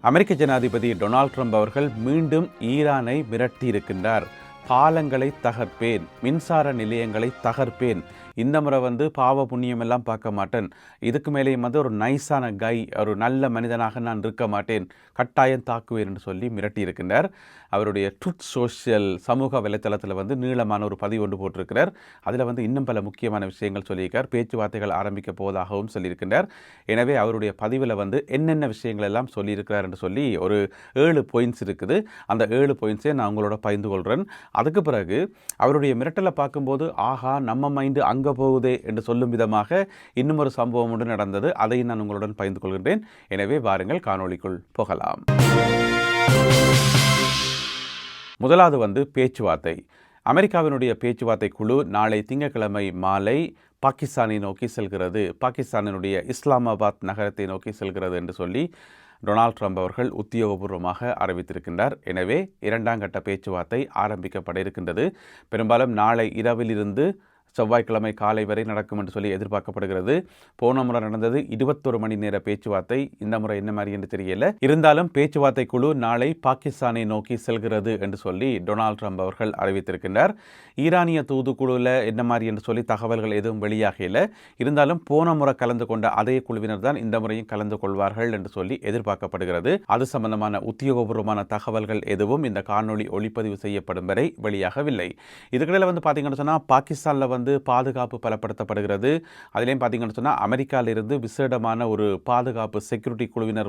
அமெரிக்க ஜனாதிபதி Donald Trump அவர்கள் மீண்டும் ஈரானை மிரட்டியிருக்கின்றார். பாலங்களை தகர்ப்பேன், மின்சார நிலையங்களை தகர்ப்பேன், இந்த முறை பாவ புண்ணியம் எல்லாம் பார்க்க மாட்டேன், இதுக்கு மேலேயும் ஒரு நைஸான கை, ஒரு நல்ல மனிதனாக நான் இருக்க மாட்டேன், கட்டாயம் தாக்குவேன் என்று சொல்லி மிரட்டியிருக்கின்றார். அவருடைய ட்ரூத் சோஷியல் சமூக வலைத்தளத்தில் நீளமான ஒரு பதிவு ஒன்று போட்டிருக்கிறார். அதில் இன்னும் பல முக்கியமான விஷயங்கள் சொல்லியிருக்கார். பேச்சுவார்த்தைகள் ஆரம்பிக்க போவதாகவும் சொல்லியிருக்கின்றார். எனவே அவருடைய பதிவில் என்னென்ன விஷயங்கள் எல்லாம் சொல்லியிருக்கிறார் என்று சொல்லி ஒரு 7 பாயிண்ட்ஸ் இருக்குது. அந்த 7 பாயிண்ட்ஸை நான் உங்களோட பகிர்ந்து கொள்கிறேன். அதுக்கு பிறகு அவருடைய மிரட்டலை பார்க்கும்போது ஆஹா நம்ம மைண்டு அங்கே போகுதே என்று சொல்லும் விதமாக இன்னும் ஒரு சம்பவம் ஒன்று நடந்தது. அதை நான் உங்களுடன் பகிர்ந்து கொள்கின்றேன். எனவே வாருங்கள் காணொளிக்குள் போகலாம். முதலாவது பேச்சுவார்த்தை. அமெரிக்காவினுடைய பேச்சுவார்த்தை குழு நாளை திங்கட்கிழமை மாலை பாகிஸ்தானை நோக்கி செல்கிறது. பாகிஸ்தானினுடைய இஸ்லாமாபாத் நகரத்தை நோக்கி செல்கிறது என்று சொல்லி டொனால்ட் ட்ரம்ப் அவர்கள் உத்தியோகபூர்வமாக அறிவித்திருக்கின்றார். எனவே 2ஆம் கட்ட பேச்சுவார்த்தை ஆரம்பிக்கப்பட இருக்கின்றது. பெரும்பாலும் நாளை இரவிலிருந்து செவ்வாய்க்கிழமை காலை வரை நடக்கும் என்று சொல்லி எதிர்பார்க்கப்படுகிறது. போன முறை நடந்தது 21 மணி நேர பேச்சுவார்த்தை. இந்த முறை என்ன மாதிரி என்று தெரியல. இருந்தாலும் பேச்சுவார்த்தை குழு நாளை பாகிஸ்தானை நோக்கி செல்கிறது என்று சொல்லி டொனால்ட் ட்ரம்ப் அவர்கள் அறிவித்திருக்கின்றார். ஈரானிய தூதுக்குழுவில் என்ன மாதிரி என்று சொல்லி தகவல்கள் எதுவும் வெளியாகல. இருந்தாலும் போன முறை கலந்து கொண்ட அதே குழுவினர் தான் இந்த முறையும் கலந்து கொள்வார்கள் என்று சொல்லி எதிர்பார்க்கப்படுகிறது. அது சம்பந்தமான உத்தியோகபூர்வமான தகவல்கள் எதுவும் இந்த காணொளி ஒளிப்பதிவு செய்யப்படும் வரை வெளியாகவில்லை. இதுக்கிடையில் பார்த்தீங்கன்னு சொன்னால் பாகிஸ்தானில் பாதுகாப்பு பலப்படுத்தப்படுகிறது. அதிலேயும் பார்த்தீங்கன்னு சொன்னால் அமெரிக்காவிலிருந்து விசேடமான ஒரு பாதுகாப்பு செக்யூரிட்டி குழுவினர்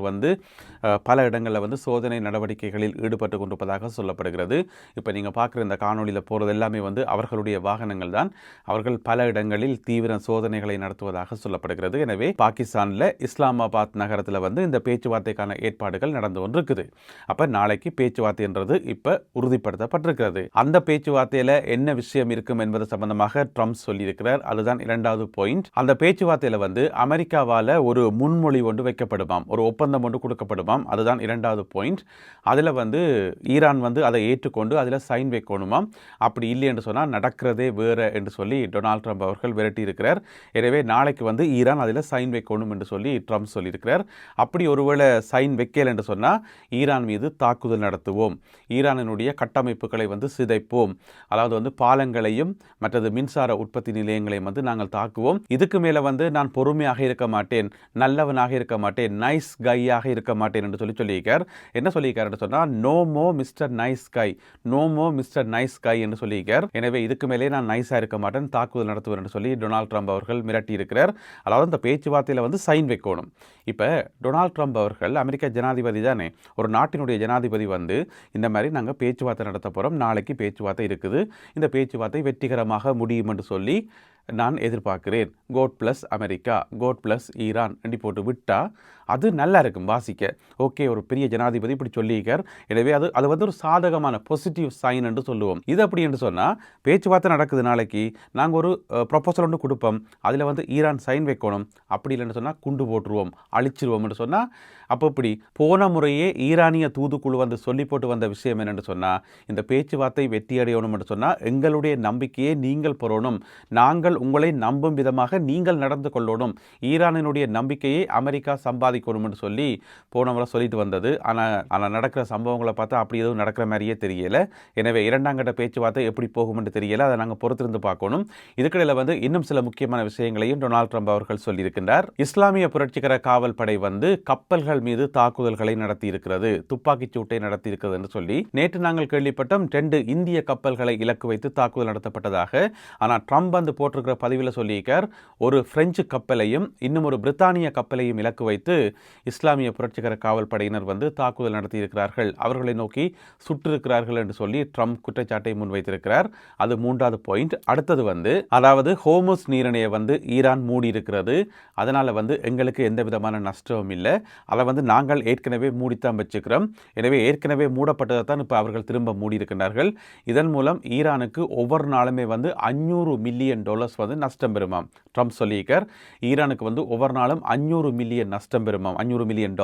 பல இடங்களில் சோதனை நடவடிக்கைகளில் ஈடுபட்டு கொண்டிருப்பதாக சொல்லப்படுகிறது. இப்போ நீங்கள் பார்க்குற இந்த காணொலியில் போகிறது எல்லாமே அவர்களுடைய வாகனங்கள் தான். அவர்கள் பல இடங்களில் தீவிர சோதனைகளை நடத்துவதாக சொல்லப்படுகிறது. எனவே பாகிஸ்தானில் இஸ்லாமாபாத் நகரத்தில் இந்த பேச்சுவார்த்தைக்கான ஏற்பாடுகள் நடந்து கொண்டிருக்குது. அப்போ நாளைக்கு பேச்சுவார்த்தைன்றது இப்போ உறுதிப்படுத்தப்பட்டிருக்கிறது. அந்த பேச்சுவார்த்தையில் என்ன விஷயம் இருக்கும் என்பது சம்பந்தமாக ட்ரம்ப் சொல்லியிருக்கிறார். அதுதான் 2வது பாயிண்ட். அந்த பேச்சுவார்த்தையில் அமெரிக்காவால் ஒரு முன்மொழி ஒன்று வைக்கப்படுமாம், ஒரு ஒப்பந்தம் ஒன்று கொடுக்கப்படுமாம். அதுதான் 2வது பாயிண்ட். அதில் ஈரான் அதை ஏற்றுக்கொண்டு அதில் சைன் வைக்கணுமாம். அப்படி இல்லை என்று சொன்னால் நடக்கிறதே வேறு என்று சொல்லி டொனால்ட் ட்ரம்ப் அவர்கள் விரட்டி இருக்கிறார். எனவே நாளைக்கு ஈரான் அதில் சைன் வைக்கணும் என்று சொல்லி ட்ரம்ப் சொல்லியிருக்கிறார். அப்படி ஒருவேளை சைன் வைக்கல என்று சொன்னால் ஈரான் மீது தாக்குதல் நடத்துவோம், ஈரானினுடைய கட்டமைப்புகளை சிதைப்போம், அதாவது பாலங்களையும் மற்றது மின்சார உற்பத்தி நிலையங்களையும் நாங்கள் தாக்குவோம். இதுக்கு மேலே நான் பொறுமையாக இருக்க மாட்டேன், நல்லவனாக இருக்க மாட்டேன், நைஸ் கையாக இருக்க மாட்டேன் என்று சொல்லியிருக்கார். என்ன சொல்லியிருக்கார் என்று சொன்னால் no more mister nice guy, no more mister nice guy என்று சொல்லியிருக்கார். எனவே இதுக்கு மேலே நான் நைஸாக இருக்க மாட்டேன், தாக்குதல் நடத்துவேன் என்று சொல்லி டொனால்ட் ட்ரம்ப் அவர்கள் மிரட்டி இருக்கிறார். அதாவது இந்த பேச்சுவார்த்தையில் சைன் வைக்கணும். இப்போ டொனால்ட் ட்ரம்ப் அவர்கள் அமெரிக்க ஜனாதிபதி தானே, ஒரு நாட்டினுடைய ஜனாதிபதி இந்த மாதிரி நாங்கள் பேச்சுவார்த்தை நடத்த போகிறோம், நாளைக்கு பேச்சுவார்த்தை இருக்குது, இந்த பேச்சுவார்த்தை வெற்றிகரமாக முடியும் என்று சொல்லி நான் எதிர்பார்க்கிறேன். Code plus America, code plus Iran என்று போட்டு விட்டால் அது நல்லா இருக்கும் வாசிக்க. ஓகே, ஒரு பெரிய ஜனாதிபதி இப்படி சொல்லியிருக்கார், எனவே அது ஒரு சாதகமான பாசிட்டிவ் சைன் என்று சொல்லுவோம். இது அப்படி என்று சொன்னால் பேச்சுவார்த்தை நடக்குது, நாளைக்கு நாங்கள் ஒரு ப்ரொபோசல் ஒன்று கொடுப்போம், அதில் ஈரான் சைன் வைக்கணும், அப்படி இல்லைன்னு சொன்னால் குண்டு போட்டுருவோம், அழிச்சிருவோம் என்று சொன்னால், அப்போ இப்படி போன முறையே ஈரானிய தூதுக்குழு சொல்லி போட்டு வந்த விஷயம் என்னென்னு சொன்னால் இந்த பேச்சுவார்த்தை வெற்றியடையணும் என்று சொன்னால் எங்களுடைய நம்பிக்கையை நீங்கள் பெறணும், நாங்கள் உங்களை நம்பும் விதமாக நீங்கள் நடந்து கொள்ளணும், ஈரானினுடைய நம்பிக்கையை அமெரிக்கா சம்பாதிக்கணும் என்று சொல்லி போன முறை சொல்லிட்டு வந்தது. ஆனால் நடக்கிற சம்பவங்களை பார்த்தா அப்படி எதுவும் நடக்கிற மாதிரியே தெரியல. எனவே 2ஆம் கட்ட பேச்சுவார்த்தை எப்படி போகும் என்று தெரியல, அதை நாங்கள் பொறுத்திருந்து பார்க்கணும். இதுக்கிடையில் இன்னும் சில முக்கியமான விஷயங்களையும் டொனால்ட் ட்ரம்ப் அவர்கள் சொல்லியிருக்கின்றார். இஸ்லாமிய புரட்சிகர காவல் படை கப்பல்கள் மீது தாக்குதல்களை நடத்தி இருக்கிறது, துப்பாக்கிச் சூட்டை நடத்தி இருக்கிறது என்று சொல்லி நேற்று நாங்கள் கேள்விப்பட்டோம் 2 இந்திய கப்பல்களை இலக்கு வைத்து தாக்குதல் நடத்தப்பட்டதாக. ஆனால் ட்ரம்ப் போட்டிருக்கிற பதிவில் சொல்லியிருக்கார் ஒரு பிரெஞ்சு கப்பலையும் இன்னும் ஒரு பிரித்தானிய கப்பலையும் இலக்கு வைத்து இஸ்லாமிய புரட்சிகர காவல் படையினர் தாக்குதல் நடத்தி இருக்கிறார்கள், அவர்களை நோக்கி சுட்டிருக்கிறார்கள் என்று சொல்லி ட்ரம்ப் குற்றச்சாட்டை முன்வைத்திருக்கிறார். அது 3வது பாயிண்ட். அடுத்தது அதாவது ஹோமுஸ் நீரிணையை ஈரான் மூடி இருக்கிறது, அதனால எங்களுக்கு எந்த விதமான நஷ்டமும் இல்லை, அதை நாங்கள் ஏற்கனவே மூடித்தான் வச்சுக்கிறோம், எனவே ஏற்கனவே மூடப்பட்டதை தான் இப்போ அவர்கள் திரும்ப மூடி இருக்கின்றார்கள். இதன் மூலம் ஈரானுக்கு ஒவ்வொரு நாளுமே $500 மில்லியன் நஷ்டம் பெறுமாம். ட்ரம்ப் சொல்லியிருக்கார் ஈரானுக்கு ஒவ்வொரு நாளும் $500 மில்லியன் நஷ்டம் பெறுமாம், $500 மில்லியன்.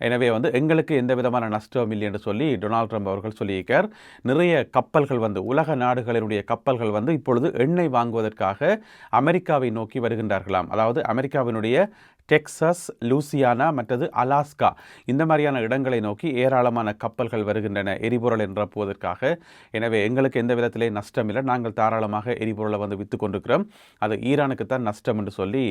எனவே எங்களுக்கு எந்த விதமான நஷ்டம் இல்லை என்று சொல்லி டொனால்ட் ட்ரம்ப் அவர்கள் சொல்லியிருக்கார். நிறைய கப்பல்கள் உலக நாடுகளினுடைய கப்பல்கள் இப்பொழுது எண்ணெய் வாங்குவதற்காக அமெரிக்காவை நோக்கி வருகின்றார்களாம். அதாவது அமெரிக்காவினுடைய டெக்சாஸ், லூசியானா மற்றது அலாஸ்கா இந்த மாதிரியான இடங்களை நோக்கி ஏராளமான கப்பல்கள் வருகின்றன எரிபொருளை நிரப்புவதற்காக. எனவே எங்களுக்கு எந்த விதத்திலே நஷ்டம் இல்லை, நாங்கள் தாராளமாக எரிபொருளை வந்து விற்று கொண்டிருக்கிறோம், அது ஈரானுக்கு தான் நஷ்டம் என்று சொல்லி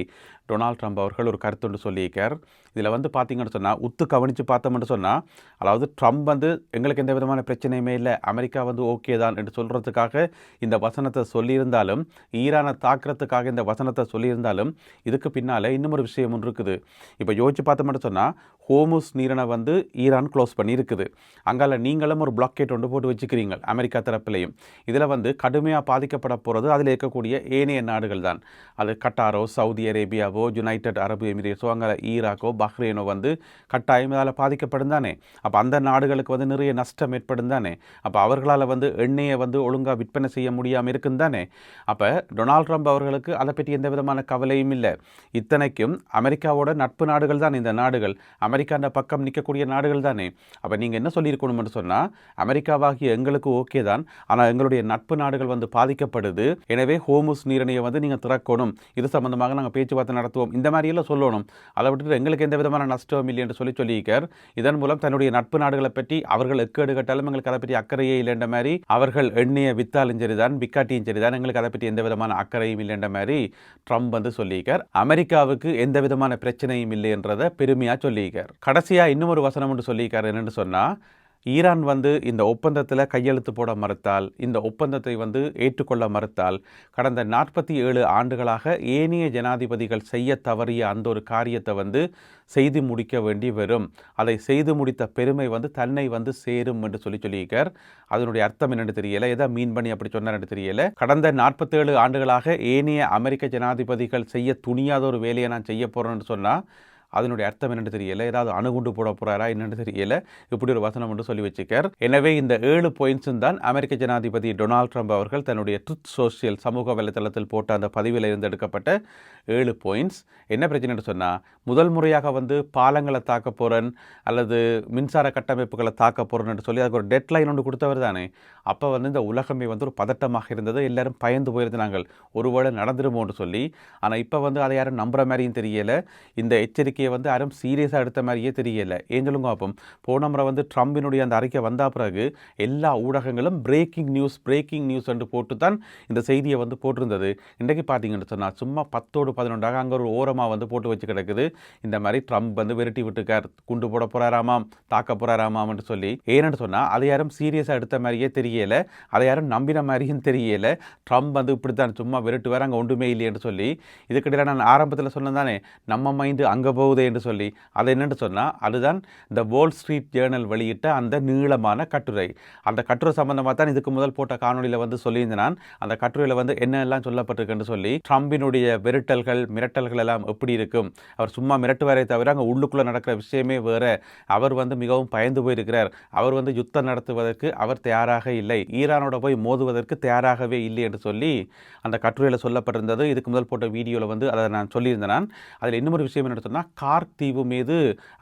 டொனால்ட் ட்ரம்ப் அவர்கள் ஒரு கருத்து சொல்லியிருக்கார். இதில் வந்து பார்த்தீங்கன்னு சொன்னால் உத்து கவனித்து பார்த்தோம்னு சொன்னால், அதாவது ட்ரம்ப் வந்து எங்களுக்கு எந்த விதமான பிரச்சனையுமே இல்லை, அமெரிக்கா வந்து ஓகே தான் என்று சொல்கிறதுக்காக இந்த வசனத்தை சொல்லியிருந்தாலும், ஈரானை தாக்குறதுக்காக இந்த வசனத்தை சொல்லியிருந்தாலும், இதுக்கு பின்னால் இன்னும் ஒரு விஷயம் ஒன்று இருக்குது. இப்போ யோசிச்சு பார்த்தோம்னு சொன்னால், ஹோமுஸ் நீரினை வந்து ஈரான் க்ளோஸ் பண்ணியிருக்குது. அங்கால நீங்களும் ஒரு பிளாக்கெட் ஒன்று போட்டு வச்சுக்கிறீங்க அமெரிக்கா தரப்பிலையும். இதில் வந்து கடுமையாக பாதிக்கப்பட போகிறது அதில் இருக்கக்கூடிய ஏனைய நாடுகள் தான். அது கட்டாரோ, சவுதி அரேபியாவோ, யுனைடெட் அரபு எமிரேட்ஸோ, அங்கே ஈராக்கோ, பஹ்ரைனோ வந்து கட்டாயம் இதால் பாதிக்கப்படும் தானே. அப்போ அந்த நாடுகளுக்கு வந்து நிறைய நஷ்டம் ஏற்படும் தானே. அப்போ அவர்களால் வந்து எண்ணெயை வந்து ஒழுங்காக விற்பனை செய்ய முடியாமல் இருக்கும் தானே. அப்போ டொனால்ட் ட்ரம்ப் அவர்களுக்கு அதை பற்றி எந்த விதமான கவலையும் இல்லை. இத்தனைக்கும் அமெரிக்காவோட நட்பு நாடுகள் தான் இந்த நாடுகள், அமெரிக்காண்ட பக்கம் நிற்கக்கூடிய நாடுகள் தானே. அப்போ நீங்கள் என்ன சொல்லியிருக்கணும்னு சொன்னால், அமெரிக்காவாகிய எங்களுக்கு ஓகே தான், ஆனால் எங்களுடைய நட்பு நாடுகள் வந்து பாதிக்கப்படுது, எனவே ஹோமுஸ் நீரிணையை வந்து நீங்கள் திறக்கணும், இது சம்பந்தமாக நாங்கள் பேச்சுவார்த்தை நடத்துவோம், இந்த மாதிரியெல்லாம் சொல்லணும். அதை விட்டுட்டு எங்களுக்கு எந்த விதமான நஷ்டம் இல்லை என்று சொல்லியிருக்கார். இதன் மூலம் தன்னுடைய நட்பு நாடுகளை பற்றி அவர்கள் எக்கேடு கட்டாலும் எங்களுக்கு அதை பற்றி அக்கறையே இல்லைன்ற மாதிரி, அவர்கள் எண்ணெயை வித்தாலும் சரிதான் விக்காட்டியும் சரிதான், எங்களுக்கு அதை பற்றி எந்த விதமான அக்கறையும் இல்லைன்ற மாதிரி ட்ரம்ப் வந்து சொல்லியிருக்கார். அமெரிக்காவுக்கு எந்த விதமான பிரச்சனையும் இல்லை என்றதை பெருமையாக சொல்லியிருக்கார். கடைசியாக இன்னும் ஒரு வசனம் ஒன்று சொல்லியிருக்கார். என்னென்னு சொன்னால், ஈரான் வந்து இந்த ஒப்பந்தத்தில் கையெழுத்து போட மறுத்தால், இந்த ஒப்பந்தத்தை வந்து ஏற்றுக்கொள்ள மறுத்தால், கடந்த 47 ஆண்டுகளாக ஏனைய ஜனாதிபதிகள் செய்ய தவறிய அந்த ஒரு காரியத்தை வந்து செய்து முடிக்க வேண்டி வரும், அதை செய்து முடித்த பெருமை வந்து தன்னை வந்து சேரும் என்று சொல்லியிருக்கார். அதனுடைய அர்த்தம் என்னென்னு தெரியலை, எதை மீன் பண்ணி அப்படி சொன்னார்னு தெரியலை. கடந்த 47 ஆண்டுகளாக ஏனைய அமெரிக்க ஜனாதிபதிகள் செய்ய துணியாத ஒரு வேலையை நான் செய்ய போகிறேன்னு சொன்னால், அதனுடைய அர்த்தம் என்னென்னு தெரியலை, ஏதாவது அணுகுண்டு போட போகிறாரா என்னென்னு தெரியலை, இப்படி ஒரு வசனம் ஒன்று சொல்லி வச்சுக்கார். எனவே இந்த 7 பாயிண்ட்ஸும் தான் அமெரிக்க ஜனாதிபதி டொனால்ட் ட்ரம்ப் அவர்கள் தன்னுடைய ட்ரூத் சோஷியல் சமூக வலைத்தளத்தில் போட்ட அந்த பதிவில் இருந்து எடுக்கப்பட்ட 7 பாயிண்ட்ஸ். என்ன பிரச்சனைன்னு சொன்னால், முதல் முறையாக வந்து பாலங்களை தாக்க போகிறேன் அல்லது மின்சார கட்டமைப்புகளை தாக்க போகிறேன்னு சொல்லி அதுக்கு ஒரு டெட்லைன் ஒன்று கொடுத்தவர் தானே. அப்போ வந்து இந்த உலகமே வந்து ஒரு பதட்டமாக இருந்தது, எல்லாரும் பயந்து போயிருந்தாங்க, ஒருவேளை நடந்துருமோன்னு சொல்லி. ஆனால் இப்போ வந்து அதை யாரும் நம்புகிற மாதிரியும் தெரியலை, இந்த எச்சரிக்கை வந்து யாரும் சீரியஸாக எடுத்த மாதிரியே தெரியலை. ஏன் சொல்லுங்க பார்ப்போம். போன முறை வந்து ட்ரம்பினுடைய அந்த அறிக்கை வந்த பிறகு எல்லா ஊடகங்களும் பிரேக்கிங் நியூஸ் என்று போட்டு தான் இந்த செய்தியை வந்து போட்டிருந்தது. இன்றைக்கு பார்த்தீங்கன்னு சொன்னால் சும்மா 10ஓடு 11ஆக அங்கே ஒரு ஓரமாக வந்து போட்டு வச்சு கிடக்குது. இந்த மாதிரி ட்ரம்ப் வந்து விரட்டி விட்டுக்கார், குண்டு போட போகிறாராமாம், தாக்க போகிறாராமாம்னு சொல்லி. ஏன்னு சொன்னால் அதை யாரும் சீரியஸாக எடுத்த மாதிரியே தெரியலை, அதை யாரும் நம்பின மாதிரியும் தெரியலை. ட்ரம்ப் வந்து இப்படி தான் சும்மா விரட்டுவார், அங்கே ஒன்றுமே இல்லைன்னு சொல்லி. இதுக்கிடையில் நான் ஆரம்பத்தில் சொன்னேன் தானே, நம்ம மைண்டு அங்கே போகுது என்று சொல்லி. அது என்னென்னு சொன்னால், அதுதான் இந்த வால் ஸ்ட்ரீட் ஜேர்னல் வெளியிட்ட அந்த நீளமான கட்டுரை. அந்த கட்டுரை சம்பந்தமாக தான் இதுக்கு முதல் போட்ட காணொலியில் வந்து சொல்லியிருந்தேன் நான். அந்த கட்டுரையில் வந்து என்னெல்லாம் சொல்லப்பட்டிருக்குன்னு சொல்லி, ட்ரம்பினுடைய விரட்டல்கள் மிரட்டல்கள் எல்லாம் எப்படி இருக்கும், அவர் சும்மா மிரட்டுவாரே தவிர அங்கே உள்ளுக்குள்ளே நடக்கிற விஷயமே வேறு, அவர் வந்து மிகவும் பயந்து போயிருக்கிறார், அவர் வந்து யுத்தம் நடத்துவதற்கு அவர் தயாராக இல்லை, ஈரானோட போய் மோதுவதற்கு தயாராகவே இல்லை என்று சொல்லி அந்த கட்டுரையில் சொல்லப்பட்டிருந்தது. இதுக்கு முதல் போட்ட வீடியோவில் வந்து அதை நான் சொல்லியிருந்தேன் நான். அதில் இன்னொரு விஷயம் என்ன சொன்னால், கார்க் தீவு மீது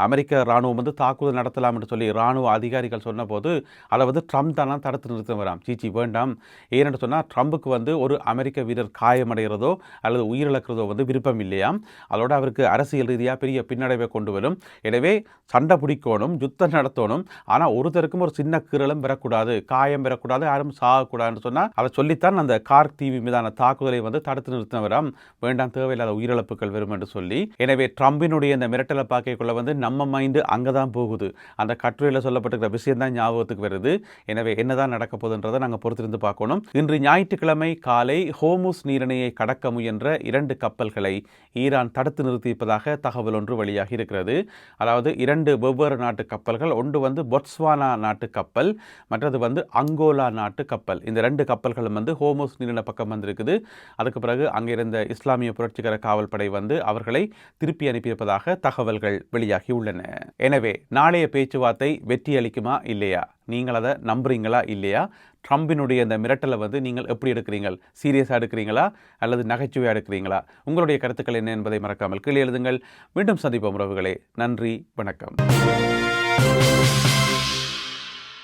அமெரிக்க இராணுவம் வந்து தாக்குதல் நடத்தலாம் என்று சொல்லி இராணுவ அதிகாரிகள் சொன்னபோது அதை வந்து ட்ரம்ப் தானா தடுத்து நிறுத்த வராம். சீச்சி வேண்டாம். ஏன்னு சொன்னால், ட்ரம்புக்கு வந்து ஒரு அமெரிக்க வீரர் காயமடைகிறதோ அல்லது உயிரிழக்கிறதோ வந்து விருப்பம் இல்லையாம். அதோட அவருக்கு அரசியல் ரீதியாக பெரிய பின்னடைவை கொண்டு வரும். எனவே சண்டை பிடிக்கணும், யுத்தம் நடத்தணும், ஆனால் ஒருத்தருக்கும் ஒரு சின்ன கீறலும் பெறக்கூடாது, காயம் பெறக்கூடாது, யாரும் சாகக்கூடாதுன்னு சொன்னால் அதை சொல்லித்தான் அந்த கார்க் தீவு மீதான தாக்குதலை வந்து தடுத்து நிறுத்த வராம். வேண்டாம், தேவையில்லாத உயிரிழப்புகள் வரும் என்று சொல்லி. எனவே ட்ரம்பினுடைய இந்த மிரட்டலை பார்க்கக்குள்ள வந்து நம்ம மைண்டு அங்கே தான் போகுது. அந்த கட்டுரையில் சொல்லப்பட்டிருக்கிற விஷயம் தான் ஞாபகத்துக்கு வருது. எனவே என்னதான் நடக்க போகுதுன்றதை நாங்கள் பொறுத்திருந்து பார்க்கணும். இன்று ஞாயிற்றுக்கிழமை காலை ஹோமுஸ் நீரிணையை கடக்க முயன்ற 2 கப்பல்களை ஈரான் தடுத்து நிறுத்தியிருப்பதாக தகவல் ஒன்று வெளியாகி இருக்கிறது. அதாவது 2 வெவ்வேறு நாட்டு கப்பல்கள், ஒன்று வந்து பொட்ஸ்வானா நாட்டு கப்பல், மற்றது வந்து அங்கோலா நாட்டு கப்பல். இந்த 2 கப்பல்களும் வந்து ஹோமுஸ் நீரிணை பக்கம் வந்திருக்குது. அதுக்கு பிறகு அங்கே இருந்த இஸ்லாமிய புரட்சிகர காவல்படை வந்து அவர்களை திருப்பி அனுப்பியிருப்பதாக தகவல்கள் வெளியாகி உள்ளன. எனவே நாளைய பேச்சுவார்த்தை வெற்றி அளிக்குமா இல்லையா, நீங்கள் அதை நம்புறீங்களா இல்லையா? ட்ரம்பினுடைய இந்த மிரட்டலை வந்து நீங்கள் எப்படி எடுக்கிறீங்கள்? சீரியஸாக எடுக்கிறீங்களா அல்லது நகைச்சுவையாக எடுக்கிறீங்களா? உங்களுடைய கருத்துக்கள் என்ன என்பதை மறக்காமல் கீழே எழுதுங்கள். மீண்டும் சந்திப்போம் உறவுகளே. நன்றி, வணக்கம்.